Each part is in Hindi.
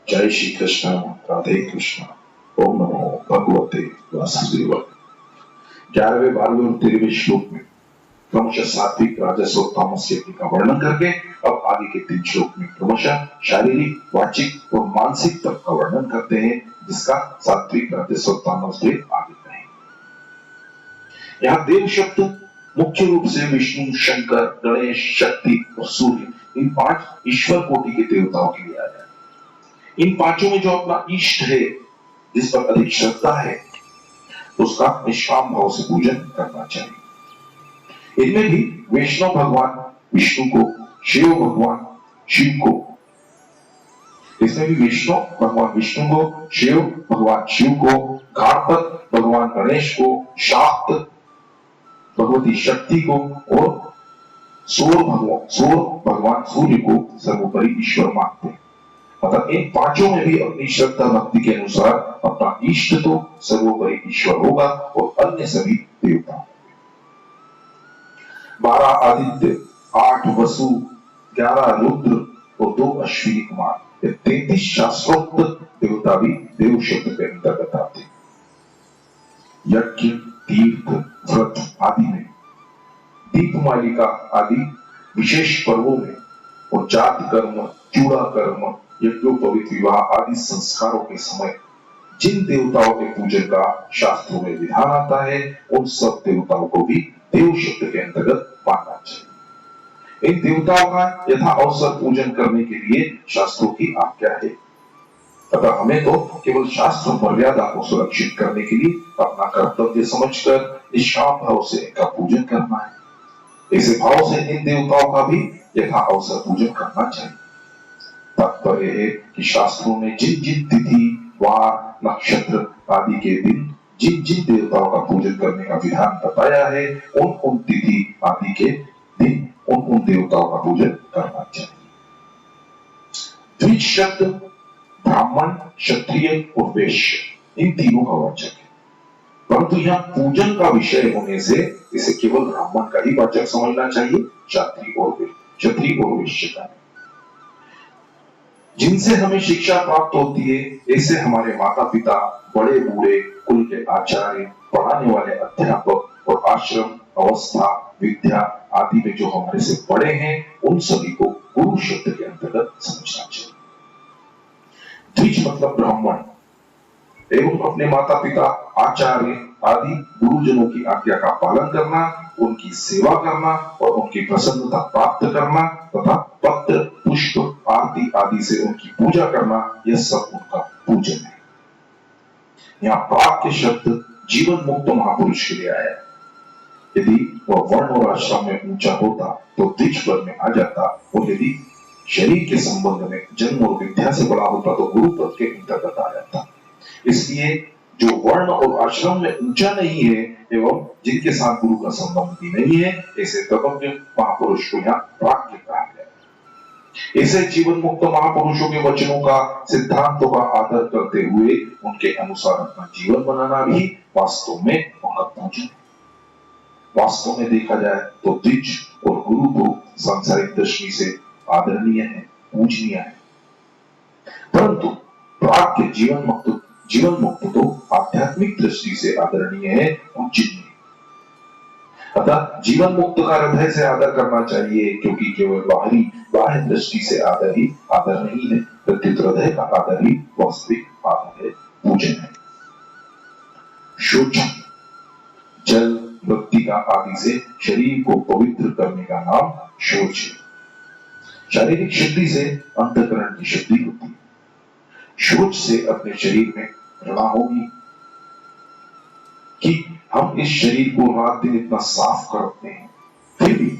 जय श्री कृष्ण, राधे कृष्ण। ओम नमो भगवते वासुदेवाय। 11वें 12वें और 13वें श्लोक में क्रमशः सात्विक, राजस और तामस यज्ञ का वर्णन करके अब आगे के 3 श्लोक में क्रमशः शारीरिक, वाचिक और मानसिक तप का वर्णन करते हैं, जिसका सात्विक, राजस और तामस भी आगे कहेंगे। यहाँ देव शब्द मुख्य रूप से विष्णु, शंकर, गणेश, शक्ति और सूर्य, इन 5 ईश्वर कोटि के देवताओं के लिए आया है। इन 5 में जो अपना इष्ट है, जिस पर अधिक श्रद्धा है, उसका निष्काम भाव से पूजन करना चाहिए। इनमें भी वैष्णव भगवान विष्णु को, शिव भगवान शिव को, इसमें भी विष्णु भगवान विष्णु को, शिव भगवान शिव को, गणपत भगवान गणेश को, शाक्त भगवती शक्ति को और सूर्य भगवान सूर्य को सर्वोपरि ईश्वर मानते हैं। मतलब इन 5 में भी अपनी श्रद्धा भक्ति के अनुसार अपना इष्ट तो सर्वोपरि ईश्वर होगा और अन्य सभी देवता। 12 आदित्य, 8 वसु, 11 रुद्र और 2 अश्विनी कुमार, ये 33 शास्त्रोक्त देवता भी देव शब्द के अंतर्गत आते हैं। यज्ञ, तीर्थ, व्रत आदि में, दीपमालिका आदि विशेष पर्वों में और जात कर्म, चूड़ा कर्म, यज्ञोपवीत विवाह आदि संस्कारों के समय जिन देवताओं के पूजन का शास्त्रों में विधान आता है, उन सब देवताओं को भी देव शब्द के अंतर्गत मानना चाहिए। इन देवताओं का यथा अवसर पूजन करने के लिए शास्त्रों की आज्ञा है। अतः हमें तो केवल शास्त्र मर्यादा को सुरक्षित करने के लिए अपना कर्तव्य समझकर निष्काम भाव से इनका पूजन करना है। ऐसे भाव से इन देवताओं का भी यथा अवसर पूजन करना चाहिए। तात्पर्य है कि शास्त्रों ने जिन जिन तिथि, वार, नक्षत्र आदि के दिन जिन जिन देवताओं का पूजन करने का विधान बताया है, उन तिथि आदि के दिन उन देवताओं का पूजन करना चाहिए। द्विज शब्द ब्राह्मण, क्षत्रिय और वैश्य, इन तीनों का वाचक है, परंतु यहाँ पूजन का विषय होने से इसे केवल ब्राह्मण का ही वाचक समझना चाहिए, क्षत्रिय और वैश्य का। जिनसे हमें शिक्षा प्राप्त होती है, ऐसे हमारे माता पिता, बड़े बूढ़े, कुल के आचार्य, पढ़ाने वाले अध्यापक और आश्रम, अवस्था, विद्या आदि में जो हमारे से बड़े हैं, उन सभी को गुरु शब्द के अंतर्गत समझना चाहिए। द्विज मतलब ब्राह्मण एवं अपने माता पिता, आचार्य आदि गुरुजनों की आज्ञा का पालन करना, उनकी सेवा करना और उनकी प्रसन्नता प्राप्त करना तथा पत्र, पुष्प, आरती आदि से उनकी पूजा करना, यह सब उनका पूजन है। यहाँ प्राग के शब्द जीवन मुक्त महापुरुष के लिए आया है। यदि वह वर्ण और आश्रम में ऊंचा होता तो द्विज पद में आ जाता, और यदि शरीर के संबंध में जन्म और विद्या से बड़ा होता तो गुरु पद के अंतर्गत आ जाता। इसलिए जो वर्ण और आश्रम में ऊंचा नहीं है एवं जिनके साथ गुरु का संबंध भी नहीं है, ऐसे तपज्ञ महापुरुष को यहाँ प्राज्ञ कहा गया। ऐसे जीवन मुक्त महापुरुषों के वचनों का, सिद्धांतों का आदर करते हुए उनके अनुसार अपना जीवन बनाना भी वास्तव में उनका पूजन है। वास्तव में देखा जाए तो द्विज और गुरु तो सांसारिक दृष्टि से आदरणीय है, पूजनीय है, परंतु प्राज्ञ जीवन मुक्त तो आध्यात्मिक दृष्टि से आदरणीय है, पूजनीय। अतः जीवन मुक्त का हृदय से आदर करना चाहिए, क्योंकि केवल बाह्य दृष्टि से आदर नहीं है, प्रत्युत हृदय का आदर ही वास्तविक आदर है, पूजन है। शोचन, जल, मृत्तिका आदि से शरीर को पवित्र करने का नाम शोच है। शारीरिक शुद्धि से अंतःकरण की शुद्धि होती है। शोच से अपने शरीर में घृणा होगी कि हम इस शरीर को रात दिन इतना साफ करते हैं, फिर भी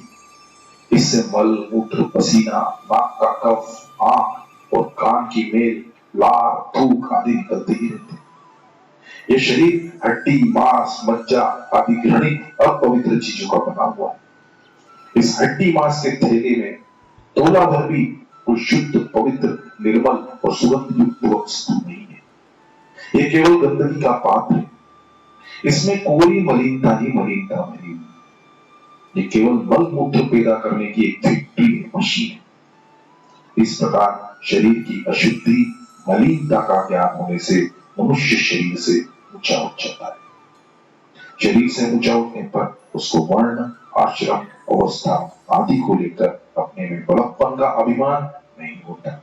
इससे मल, मूत्र, पसीना, नाक का कफ, आंख और कान की मेल, लार, थूक आदि निकलते ही रहते हैं। यह शरीर हड्डी, मांस, मज्जा आदि घृणित अपवित्र चीजों का बना हुआ है। इस हड्डी मांस के थैले में तोला भर भी कोई शुद्ध, पवित्र, निर्मल और सुगंध युक्त वस्तु नहीं है। यह केवल गंदगी का पात्र है। इसमें कोई मलिनता ही मलिनता भरी हुई। ये केवल मल मूत्र पैदा करने की एक फैक्ट्री है, मशीन है। इस प्रकार शरीर की अशुद्धि, मलिनता का ज्ञान होने से मनुष्य शरीर से ऊंचा उठ जाता है। शरीर से ऊंचा उठने पर उसको वर्ण, आश्रम, अवस्था आदि को लेकर अपने में बड़प्पन का अभिमान नहीं होता।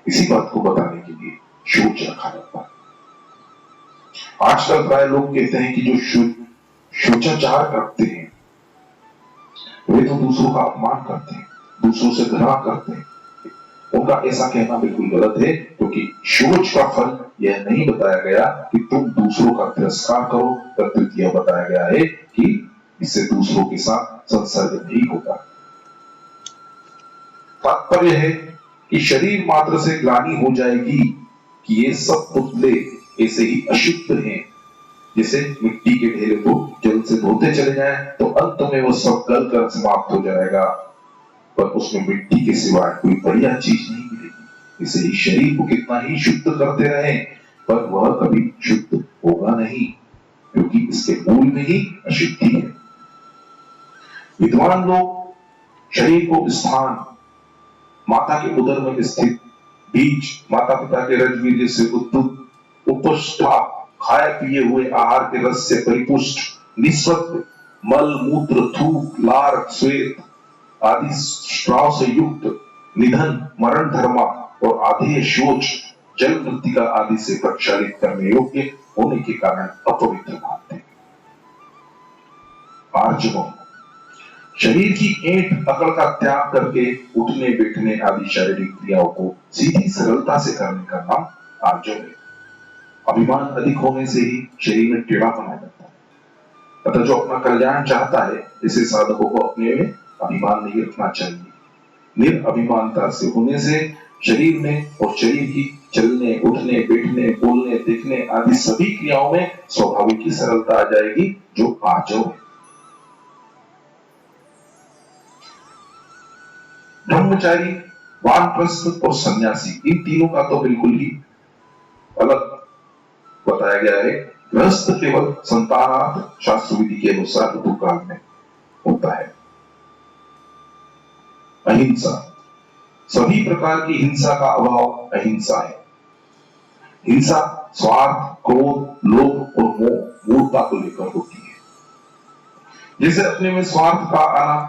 इसी बात को बताने के लिए शोच रखा जाता है। आजकल प्राय लोग कहते हैं कि जो शोचाचार करते हैं वे तो दूसरों का अपमान करते हैं, दूसरों से घृणा करते हैं। उनका ऐसा कहना बिल्कुल गलत है, क्योंकि शोच का फल यह नहीं बताया गया कि तुम दूसरों का तिरस्कार करो, प्रत्युत यह बताया गया है कि इससे दूसरों के साथ संसर्ग नहीं होता। तात्पर्य है कि शरीर मात्र से ग्लानि हो जाएगी कि ये सब पुतले ऐसे ही अशुद्ध हैं। जैसे मिट्टी के ढेर को जल से धोते चले जाए तो अंत में वो सब गल कर समाप्त हो जाएगा, पर उसमें मिट्टी के सिवाय कोई बढ़िया चीज नहीं मिलेगी। इसे ही शरीर को कितना ही शुद्ध करते रहे, पर वह कभी शुद्ध होगा नहीं, क्योंकि इसके मूल में ही अशुद्धि है। विद्वान लोग शरीर को स्थान माता के उदर में स्थित बीज, माता पिता के रजबीज से उद्भुत उपस्था, खाए पिए हुए आहार के रस से परिपुष्ट निस्वत्व मल मूत्र थूक लार श्वेत आदि स्त्राव से युक्त निधन मरण धर्मा और आधेय शोच जल मृतिका आदि से प्रक्षालित करने योग्य होने के कारण अपवित्र मानते हैं। आर्जवम शरीर की ऐंठ अकड़ का त्याग करके उठने बैठने आदि शारीरिक क्रियाओं को सीधी सरलता से करने का नाम आर्जव है। अभिमान अधिक होने से ही शरीर में टेढ़ापन आ जाता है। अतः जो अपना कल्याण चाहता है, ऐसे साधकों को अपने में अभिमान नहीं रखना चाहिए। निरअभिमानता से होने से शरीर में और शरीर की चलने उठने बैठने बोलने देखने आदि सभी क्रियाओं में स्वाभाविक ही सरलता आ जाएगी, जो आर्जव है। ब्रह्मचारी, वानप्रस्थ और सन्यासी, इन तीनों का तो बिल्कुल ही अलग बताया गया है। गृहस्थ केवल संतानार्थ शास्त्र विधि के अनुसार ऋतुकाल में होता है। अहिंसा, सभी प्रकार की हिंसा का अभाव अहिंसा है। हिंसा स्वार्थ, क्रोध, लोभ और मोह मूर्ता को लेकर होती है। जैसे अपने में स्वार्थ का आना,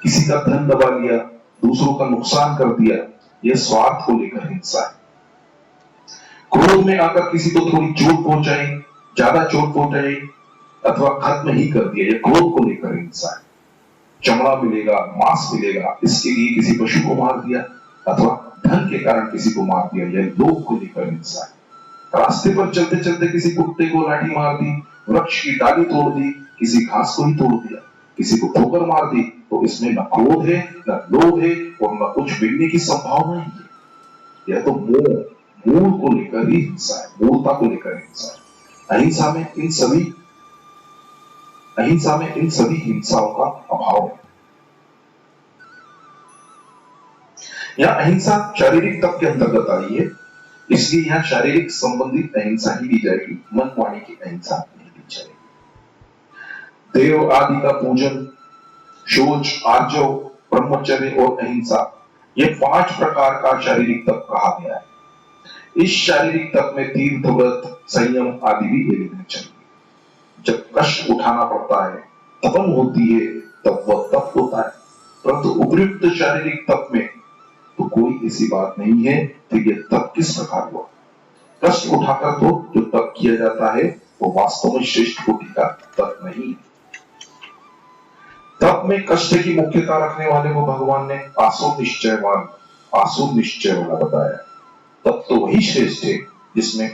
किसी का धन दबा लिया, दूसरों का नुकसान कर दिया, यह स्वार्थ को लेकर हिंसा है। क्रोध में आकर किसी को थोड़ी चोट पहुंचाई, ज्यादा चोट पहुंचाई अथवा खत्म ही कर दिया, यह क्रोध को लेकर हिंसा है। चमड़ा मिलेगा, मांस मिलेगा, इसके लिए किसी पशु को मार दिया अथवा धन के कारण किसी को मार दिया, यह लोभ को लेकर हिंसा है। रास्ते पर चलते चलते किसी कुत्ते को लाठी मार दी, वृक्ष की डाली तोड़ दी, किसी घास को ही तोड़ दिया, किसी को ठोकर मार दी, तो इसमें न क्रोध है, न लोभ है और न कुछ मिलने की संभावना ही है। यह तो मोह, मूल को लेकर ही हिंसा है, मूलता को लेकर हिंसा है। अहिंसा में इन सभी हिंसाओं का अभाव है। यह अहिंसा शारीरिक तप के अंतर्गत आई है, इसलिए यहां शारीरिक संबंधित अहिंसा ही दी जाएगी, मन वाणी की अहिंसा नहीं दी जाएगी। देव आदि का पूजन, शौच, आर्जव, ब्रह्मचर्य और अहिंसा, ये 5 प्रकार का शारीरिक तप कहा गया है। इस शारीरिक तप में तीर्थ, व्रत, संयम आदि भी ले लेने चाहिए। जब कष्ट उठाना पड़ता है, तपन होती है, तब वह तप होता है। परंतु उपयुक्त शारीरिक तप में तो कोई ऐसी बात नहीं है कि यह तप किस प्रकार हुआ। कष्ट उठाकर तो जो तप किया जाता है वो वास्तव में श्रेष्ठ कोटि का तप नहीं है। तप में कष्ट की मुख्यता रखने वाले को भगवान ने आसुर निश्चय वाला बताया। तब तो वही श्रेष्ठ है जिसमें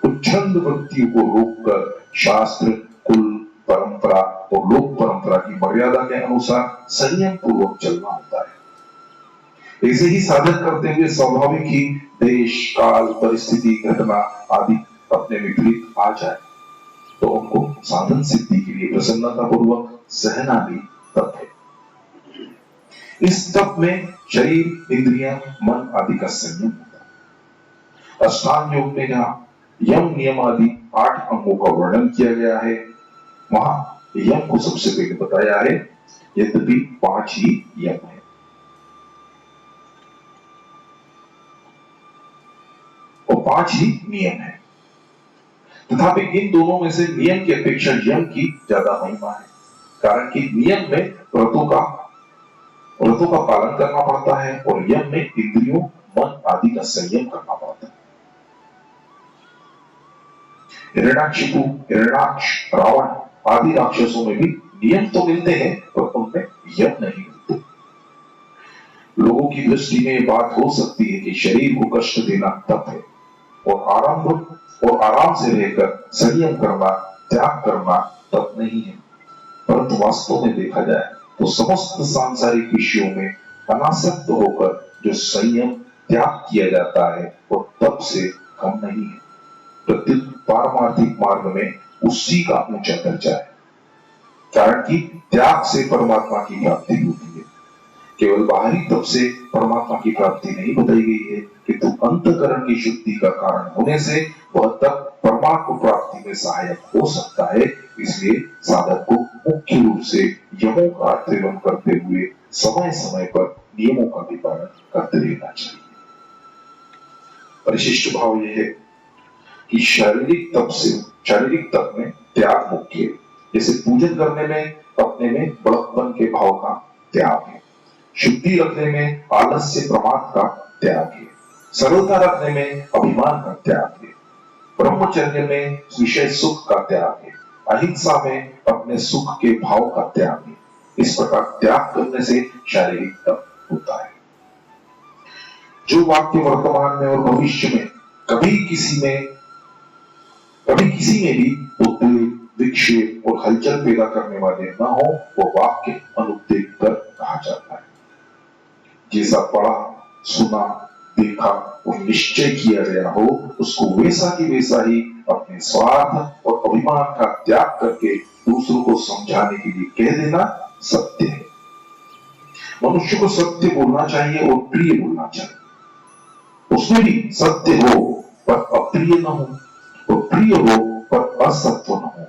उच्छृंद वृत्तियों को रोककर शास्त्र, कुल, परंपरा और लोक परंपरा की मर्यादा के अनुसार संयम पूर्वक चलना होता है। ऐसे ही साधन करते हुए स्वाभाविक ही देश, काल, परिस्थिति, घटना आदि अपने विपरीत आ जाए तो उनको साधन सिद्धि के लिए प्रसन्नता पूर्वक सहना भी तप है। इस तप में शरीर, इंद्रियां, मन आदि का संयम होता है। अष्टांग योग में जहां यम नियम आदि 8 अंगों का वर्णन किया गया है, वहां यम को सबसे पहले बताया है, यद्यपि 5 ही यम है। 5 ही नियम है। तथापि इन दोनों में से नियम की अपेक्षा यम की ज्यादा महिमा है, कारण कि नियम में व्रतों का पालन करना पड़ता है और यम में इंद्रियों, मन आदि का संयम करना पड़ता है। हिरण्याक्षिपु, हिरण्याक्ष, रावण आदि राक्षसों में भी नियम तो मिलते हैं पर उनमें यम नहीं मिलते। लोगों की दृष्टि में यह बात हो सकती है कि शरीर को कष्ट देना तप है और आराम से रहकर संयम करना, त्याग करना तप नहीं है। परंतु वास्तव में देखा जाए तो समस्त सांसारिक विषयों में अनासक्त होकर जो संयम, त्याग किया जाता है वो तप से कम नहीं है। प्रत्युत पारमार्थिक मार्ग में उसी का ऊंचा दर्जा है, कारण कि त्याग से परमात्मा की प्राप्ति होती है। केवल बाहरी तप से परमात्मा की प्राप्ति नहीं बताई गई है, किंतु अंतःकरण की शुद्धि का कारण होने से वह तप परमात्मा प्राप्ति में सहायक हो सकता है। इसलिए साधक को मुख्य रूप से यमों का आचरण करते हुए समय समय पर नियमों का भी पालन करते रहना चाहिए। परिशिष्ट भाव यह है कि शारीरिक तप में त्याग मुख्य है। जैसे पूजन करने में अपने में बड़प्पन के भाव का त्याग है, शुद्धि रखने में आलस्य प्रमाद का त्याग है, सरलता रखने में अभिमान का त्याग है, ब्रह्मचर्य में विषय सुख का त्याग है, अहिंसा में अपने सुख के भाव का त्याग है। इस प्रकार त्याग करने से शारीरिक तप होता है। जो वाक्य वर्तमान में और भविष्य में कभी किसी में भी उद्वेग, विक्षेप और हलचल पैदा करने वाले न हो, वो वाक्य अनुद्वेग कर कहा जाता है। जैसा पढ़ा, सुना, देखा और निश्चय किया गया हो, उसको वैसा की वैसा ही अपने स्वार्थ और अभिमान का त्याग करके दूसरों को समझाने के लिए कह देना सत्य है। मनुष्य को सत्य बोलना चाहिए और प्रिय बोलना चाहिए। उसमें भी सत्य हो पर अप्रिय न हो और प्रिय हो पर असत्य न हो।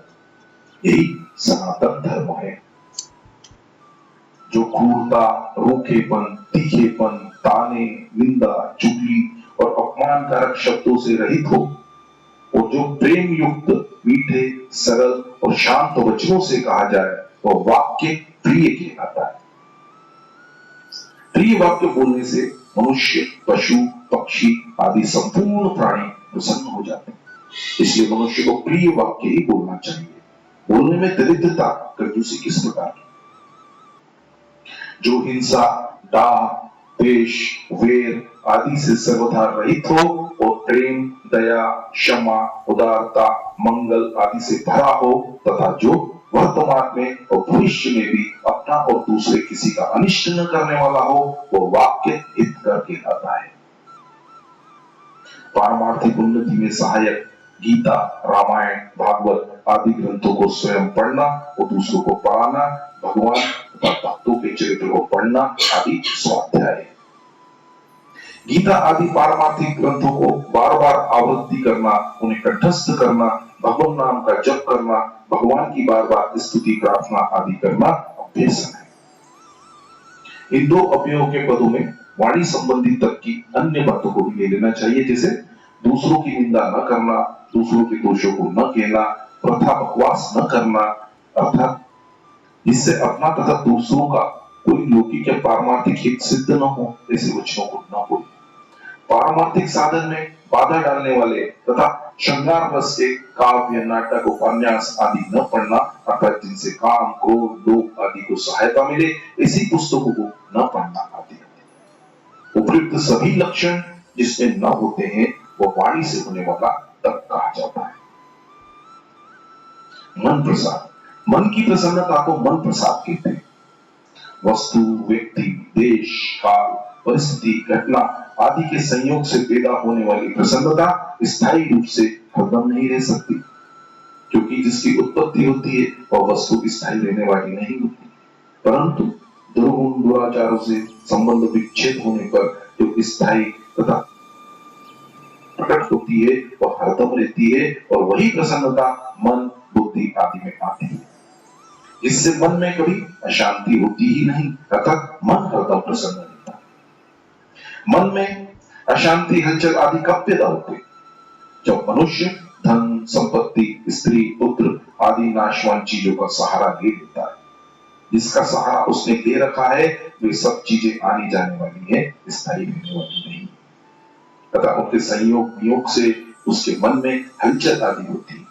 यही सनातन धर्म है। जो क्रूरता, रूखेपन, तीखेपन, ताने, निंदा, चुगली और अपमानकारक शब्दों से रहित हो और जो प्रेम युक्त, मीठे, सरल और शांत वचनों से कहा जाए वह वाक्य प्रिय कहलाता है। प्रिय वाक्य बोलने से मनुष्य, पशु, पक्षी आदि संपूर्ण प्राणी प्रसन्न हो जाते हैं। इसलिए मनुष्य को प्रिय वाक्य ही बोलना चाहिए। बोलने में दरिद्रता, कंजूसी किस प्रकार की? जो हिंसा, डाह, द्वेष, वेर आदि से सर्वथा रहित हो और प्रेम, दया, क्षमा, उदारता, मंगल आदि से भरा हो तथा जो वर्तमान में और भविष्य में भी अपना और दूसरे किसी का अनिष्ट न करने वाला हो, वो वाक्य हितकर कहलाता है। पारमार्थिक उन्नति में सहायक गीता, रामायण, भागवत आदि ग्रंथों को स्वयं पढ़ना और दूसरों को पढ़ाना, भगवान तथा भक्तों के चरित्र को पढ़ना आदि स्वाध्याय है। गीता आदि पारमार्थिक ग्रंथों को बार बार आवृत्ति करना, उन्हें कंठस्थ करना, भगवान नाम का जप करना, भगवान की बार बार स्तुति प्रार्थना आदि करना अभ्यास है। इन दो अवयवों के पदों में वाणी संबंधी तक की अन्य बातों को भी ले लेना चाहिए, जैसे दूसरों की निंदा न करना, दूसरों के दोषों को न कहना, प्रथा बकवास न करना, अर्थात जिससे अपना तथा दूसरों का कोई लौकिक या पारमार्थिक हित सिद्ध न हो, ऐसे वचनों को न बोले। पारमार्थिक साधन में बाधा डालने वाले तथा श्रृंगार रस के काव्य, नाटक, उपन्यास आदि न पढ़ना, अर्थात जिनसे काम, क्रोध, लोभ आदि को सहायता मिले, ऐसी पुस्तकों को न पढ़ना आदि। उपयुक्त सभी लक्षण जिसमें न होते हैं वो वाणी से होने वाला तप कहा जाता है। मन प्रसाद, मन की प्रसन्नता को मन प्रसाद कहते हैं। वस्तु, व्यक्ति, देश, काल, परिस्थिति, घटना आदि के संयोग से पैदा होने वाली प्रसन्नता स्थायी रूप से हरदम नहीं रह सकती, क्योंकि जिसकी उत्पत्ति होती है वह वस्तु स्थायी रहने वाली नहीं होती। परंतु दुर्गुण, दुराचारों से संबंध विच्छेद होने पर जो स्थायी तथा प्रकट होती है वह हरदम रहती है और वही प्रसन्नता मन, बुद्धि आदि में आती है, जिससे मन में कभी अशांति होती ही नहीं, अर्थात मन हरदम प्रसन्न रहता है। मन में अशांति, हलचल आदि कब पैदा होते? जब मनुष्य धन, संपत्ति, स्त्री, पुत्र आदि नाशवान चीजों का सहारा ले लेता है, जिसका सहारा उसने दे रखा है, वे सब चीजें आनी जाने वाली है, स्थायी रहने वाली नहीं। तथा उनके संयोग वियोग से उसके मन में हलचल आदि होती है।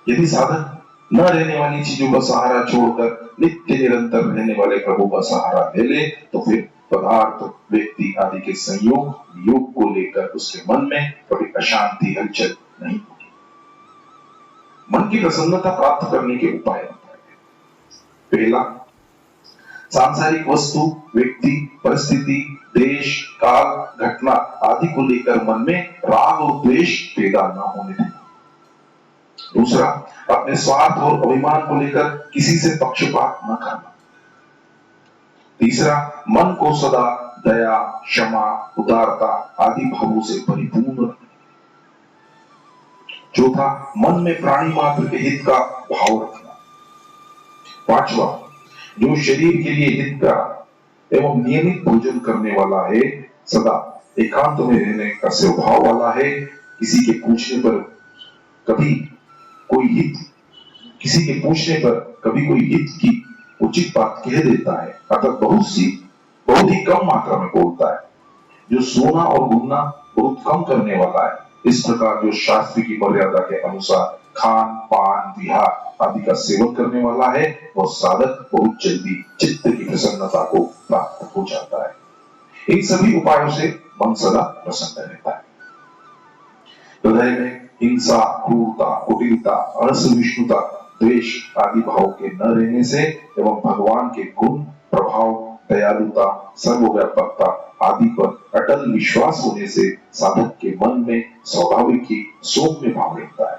यदि साधक न रहने वाली चीजों का सहारा छोड़कर नित्य निरंतर रहने वाले प्रभु का सहारा ले ले, तो फिर पदार्थ, व्यक्ति आदि के संयोग वियोग को लेकर उसके मन में कभी अशांति, हलचल नहीं होगी। मन की प्रसन्नता प्राप्त करने के उपाय बताए। पहला, सांसारिक वस्तु, व्यक्ति, परिस्थिति, देश, काल, घटना आदि को लेकर मन में राग और द्वेष पैदा न होने देना। दूसरा, अपने स्वार्थ और अभिमान को लेकर किसी से पक्षपात न करना। तीसरा, मन को सदा दया, क्षमा, उदारता आदि भावों से परिपूर्ण रखना। चौथा, मन में प्राणी मात्र के हित का भाव रखना। पांचवा, जो शरीर के लिए हितकर एवं नियमित भोजन करने वाला है, सदा एकांत में रहने का स्वभाव वाला है, किसी के पूछने पर कभी कोई हित की उचित बात कह देता है, अर्थात बहुत ही कम मात्रा में बोलता है, जो सोना और घूमना बहुत कम करने वाला है। इस प्रकार जो शास्त्र की मर्यादा के अनुसार खान, पान, विहार आदि का सेवन करने वाला है, वह साधक बहुत जल्दी चित्त की प्रसन्नता को प्राप्त हो जाता है। इन सभी उपायों से मन सदा प्रसन्न रहता है। हृदय में हिंसा, क्रूरता, कुटिलता, असहिष्णुता, द्वेष आदि भाव के न रहने से एवं भगवान के गुण, प्रभाव, दयालुता, सर्वव्यापकता आदि पर अटल विश्वास होने से साधक के मन में स्वाभाविक ही सौम्य भाव रहता है।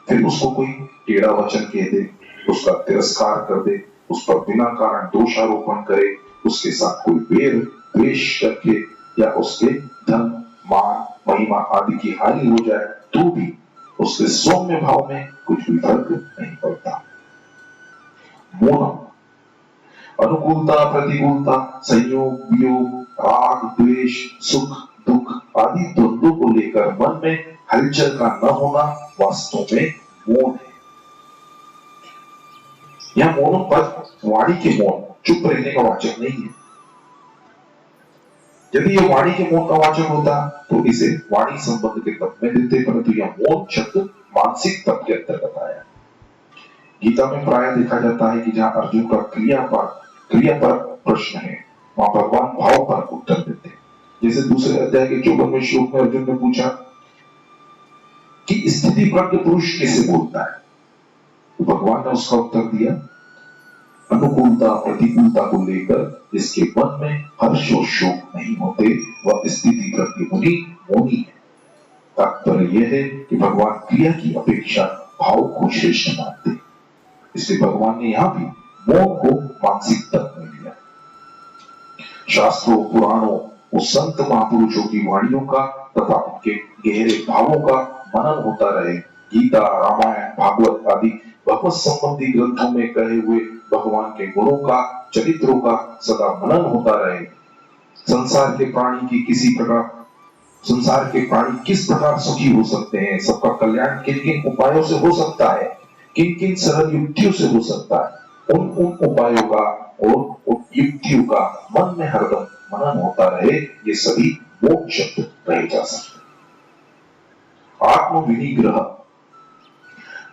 फिर उसको कोई टेढ़ा वचन कह दे, उसका तिरस्कार कर दे, उस पर बिना कारण दोषारोपण करे, उसके साथ कोई वेर द्वेष रखे या उसके धन, मान, महिमा आदि की हानि हो जाए, तो भी उसके सौम्य भाव में कुछ भी फर्क नहीं पड़ता। मौनम, अनुकूलता, प्रतिकूलता, संयोग, वियोग, राग, द्वेष, सुख, दुख आदि द्वंद्वों को लेकर मन में हलचल का न होना वास्तव में मौन है। यह मौन पद वाणी के मौन, चुप रहने का वाचक नहीं है। यदि यह वाणी के मौन का वाचक होता तो इसे वाणी संबंध के पद में देते, परंतु यह मौन शब्द मानसिक पद के अंतर्गत आया। गीता में प्राय देखा जाता है कि जहां अर्जुन का क्रिया पर प्रश्न है, वहां भगवान भाव पर उत्तर देते हैं। जैसे दूसरे अध्याय के 54वें श्लोक में अर्जुन ने पूछा कि स्थिति प्रज्ञ पुरुष कैसे बोलता है, तो भगवान ने उसका उत्तर दिया, अनुकूलता प्रतिकूलता को लेकर इसके मन में हर्ष और शोक नहीं होते, वह स्थिति प्रज्ञ मुनि मौनी है। तात्पर्य यह है कि भगवान क्रिया की अपेक्षा भाव को श्रेष्ठ मानते हैं। इसलिए भगवान ने यहां भी मौन को मानसिक तत्व में लिया। शास्त्रों, पुराणों, उस संत महापुरुषों की वाणियों का तथा उनके गहरे भावों का मनन होता रहे। गीता, रामायण, भागवत आदि भगवत संबंधी ग्रंथों में कहे हुए भगवान के गुणों का, चरित्रों का सदा मनन होता रहे। संसार के प्राणी किस प्रकार सुखी हो सकते हैं, सबका कल्याण किन किन उपायों से हो सकता है, किन किन सरल युक्तियों से हो सकता है, उन उपायों का और उन युक्तियों का मन में हरदम मनन होता रहे, ये सभी मोक्ष शब्द रहे जा सकते हैं। आत्म विनिग्रह,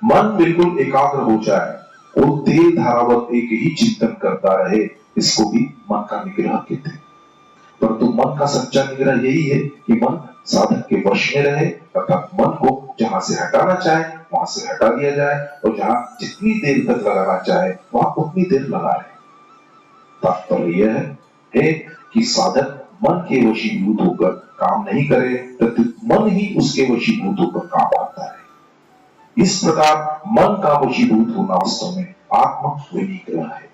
मन बिल्कुल एकाग्र हो जाए और तेल धारावत एक ही चिंतन करता रहे, इसको भी मन का निग्रह कहते हैं। परंतु मन का सच्चा निग्रह यही है कि मन साधक के वश में रहे, अर्थात मन को जहां से हटाना चाहे वहां से हटा दिया जाए और जहां जितनी देर तक लगाना चाहे वहां उतनी देर लगा रहे। तात्पर्य यह है कि साधक मन के वशीभूत होकर काम नहीं करे, प्रत्युत मन ही उसके वशीभूत होकर काम आता है। इस प्रकार मन का वशीभूत होना वास्तव में आत्म विनिग्रह है।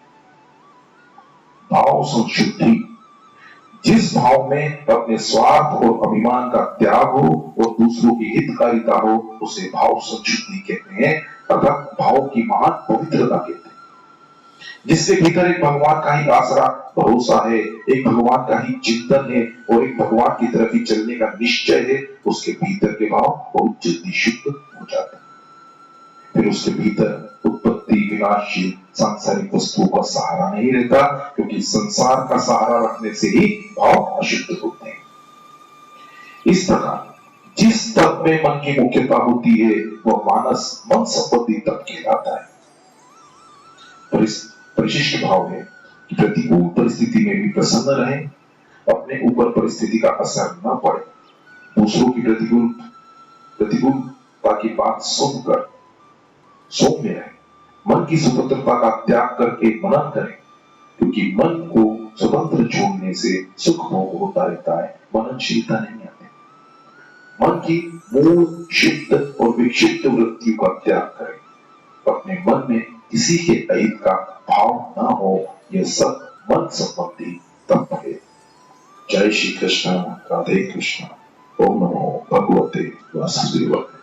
भाव संशुद्धि, जिस भाव में अपने स्वार्थ और अभिमान का त्याग हो और दूसरों की हितकारिता हो, उसे भाव संशुद्धि कहते हैं, अर्थात भाव की महान पवित्रता कहते हैं, जिसके भीतर एक भगवान का ही आसरा भरोसा है, एक भगवान का ही चिंतन है और एक भगवान की तरफ ही चलने का निश्चय है, उसके भीतर के भाव बहुत जल्दी शुद्ध हो जाते हैं। फिर उसके भीतर उत्पत्ति विनाशी सांसारिक वस्तुओं का सहारा नहीं रहता, क्योंकि संसार का सहारा रखने से ही भाव अशुद्ध होते हैं। इस प्रकार जिस तत्व में मन की मुख्यता होती है वह मानस मन संबंधी तत्व कहलाता है। परिशिष्ट भाव है कि प्रतिकूल परिस्थिति में भी प्रसन्न रहे, अपने ऊपर परिस्थिति का असर न पड़े, दूसरों की प्रतिकूलता की बात सुनकर सौम्य रहे, मन की स्वतंत्रता का त्याग करके मनन करें, क्योंकि मन को स्वतंत्र छोड़ने से सुख भोग होता रहता है, मननशीलता नहीं आती। मन की मूल शुद्ध और विक्षिप्त वृत्तियों का त्याग करें, अपने मन में किसी के अहित का भाव न हो, यह सब मन संबंधी तत्व है। जय श्री कृष्ण, राधे कृष्ण, ओम नमो भगवते वासुदेवाय।